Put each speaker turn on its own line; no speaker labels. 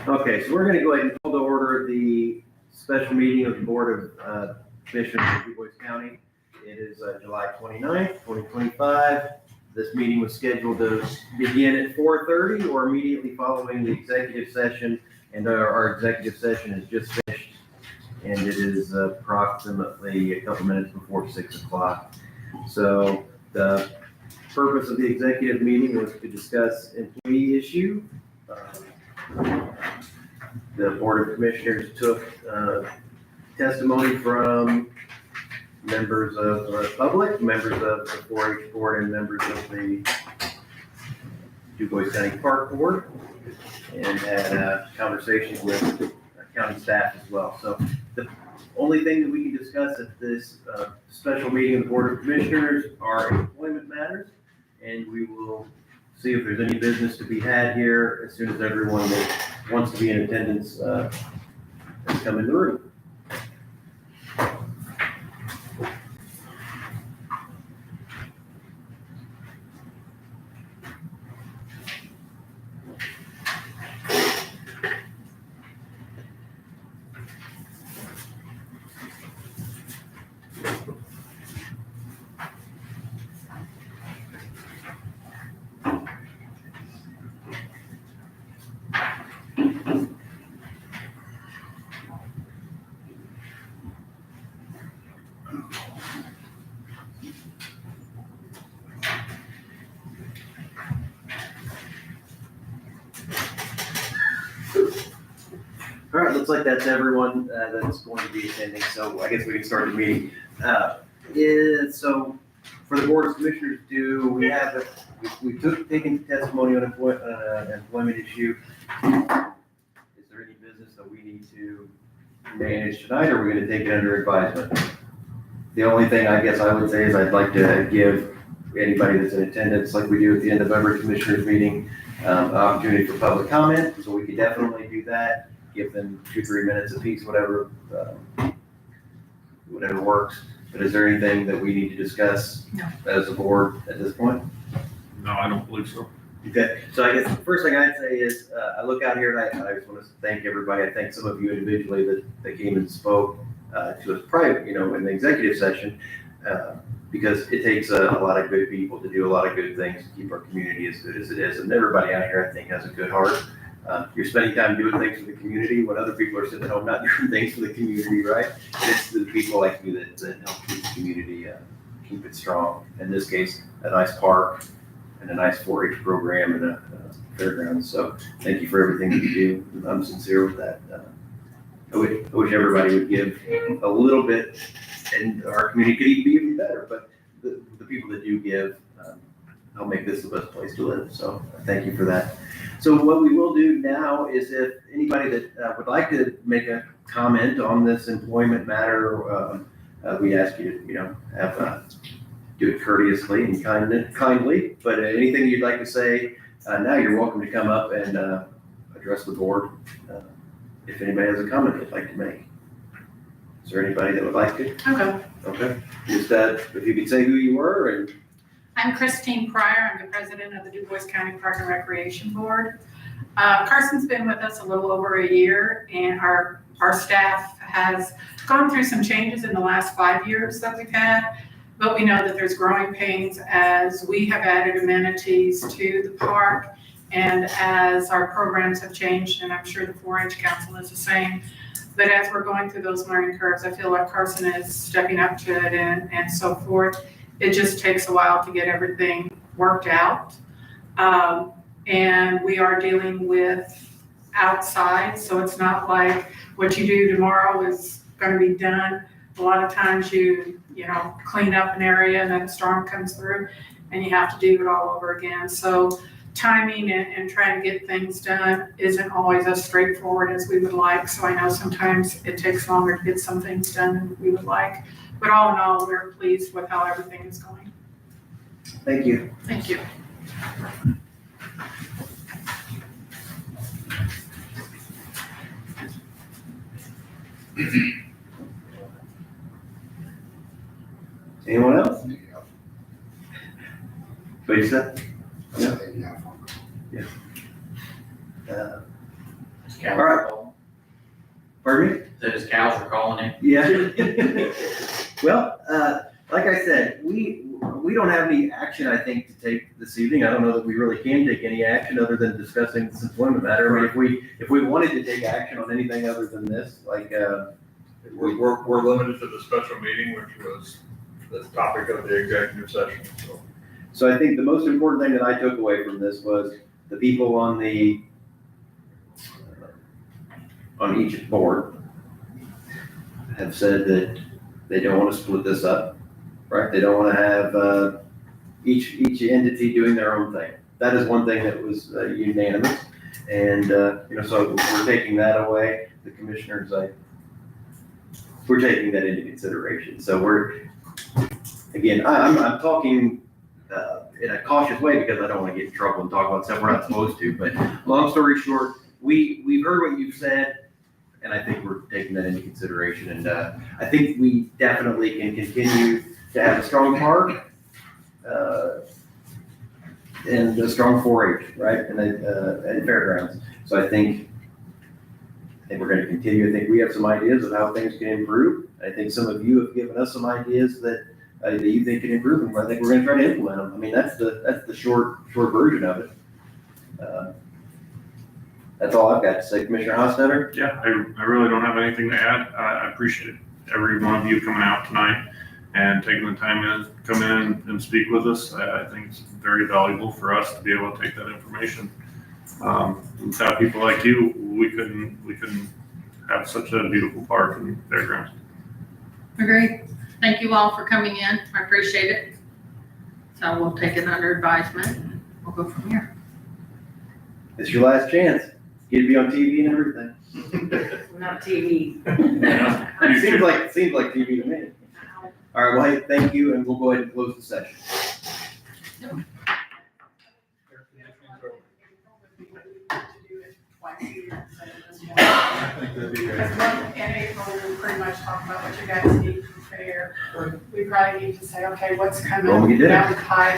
Okay, so we're going to go ahead and call to order the special meeting of the Board of Commissioners of DuBois County. It is July 29th, 2025. This meeting was scheduled to begin at 4:30 or immediately following the executive session, and our executive session is just finished, and it is approximately a couple minutes before 6 o'clock. So the purpose of the executive meeting was to discuss employee issue. The Board of Commissioners took testimony from members of the public, members of the 4-H board, and members of the DuBois County Park Board, and had conversations with county staff as well. So the only thing that we can discuss at this special meeting of the Board of Commissioners are employment matters, and we will see if there's any business to be had here as soon as everyone that wants to be in attendance has come in the room. All right, looks like that's everyone that's going to be attending, so I guess we can start the meeting. So for the Board of Commissioners, we took taking testimony on an employment issue. Is there any business that we need to manage tonight, or are we going to take it under advisement? The only thing I guess I would say is I'd like to give anybody that's in attendance, like we do at the end of every Commissioners meeting, opportunity for public comment, so we could definitely do that. Give them 2-3 minutes apiece, whatever works. But is there anything that we need to discuss as a board at this point?
No, I don't believe so.
Okay, so I guess the first thing I'd say is I look out here and I just want to thank everybody. I thank some of you individually that came and spoke to us private, in the executive session, because it takes a lot of good people to do a lot of good things to keep our community as good as it is. And everybody out here, I think, has a good heart. You're spending time doing things for the community when other people are sitting at home not doing things for the community, right? And it's the people like you that help keep the community, keep it strong. In this case, a nice park and a nice 4-H program and a fairground. So thank you for everything that you do. I'm sincere with that. I wish everybody would give a little bit, and our community could be even better. But the people that do give help make this the best place to live. So thank you for that. So what we will do now is if anybody that would like to make a comment on this employment matter, we ask you to, do it courteously and kindly. But anything you'd like to say, now you're welcome to come up and address the board. If anybody has a comment they'd like to make. Is there anybody that would like to? Okay. Just if you could say who you were and.
I'm Christine Pryor. I'm the president of the DuBois County Park and Recreation Board. Carson's been with us a little over a year, and our staff has gone through some changes in the last 5 years that we've had, but we know that there's growing pains as we have added amenities to the park and as our programs have changed, and I'm sure the 4-H Council is the same. But as we're going through those learning curves, I feel like Carson is stepping up to it and so forth. It just takes a while to get everything worked out. And we are dealing with outside, so it's not like what you do tomorrow is going to be done. A lot of times you clean up an area and then a storm comes through and you have to do it all over again. So timing and trying to get things done isn't always as straightforward as we would like. So I know sometimes it takes longer to get some things done than we would like. But all in all, we're pleased with how everything is going.
Thank you.
Thank you.
Anyone else? What you said? Yeah. All right. Pardon me?
That his cows are calling him.
Yeah. Well, like I said, we don't have any action, I think, to take this evening. I don't know that we really can take any action other than discussing this employment matter. I mean, if we wanted to take action on anything other than this, like,
We're limited to the special meeting, which was the topic of the executive session, so.
so I think the most important thing that I took away from this was the people on each board have said that they don't want to split this up, right? They don't want to have each entity doing their own thing. That is one thing that was unanimous. And, so we're taking that away. The commissioners, we're taking that into consideration. So I'm talking in a cautious way because I don't want to get in trouble and talk about stuff we're not supposed to. But long story short, we've heard what you've said, and I think we're taking that into consideration. And I think we definitely can continue to have a strong park and a strong 4-H, right, and fairgrounds. So I think we're going to continue. I think we have some ideas of how things can improve. I think some of you have given us some ideas that you think can improve, and I think we're going to try to implement them. I mean, that's the short version of it. That's all I've got to say. Commissioner Hostetler?
Yeah, I really don't have anything to add. I appreciate every one of you coming out tonight and taking the time to come in and speak with us. I think it's very valuable for us to be able to take that information. Without people like you, we couldn't have such a beautiful park and fairgrounds.
Agreed. Thank you all for coming in. I appreciate it. So we'll take it under advisement and we'll go from here.
It's your last chance. Get to be on TV and everything.
Not TV.
Seems like TV to me. All right, well, hey, thank you, and we'll go ahead and close the session.
I think that'd be great.
Because in April, we pretty much talk about what you guys need to prepare. We probably need to say, okay, what's
Well, we
coming
did.
down the pipe.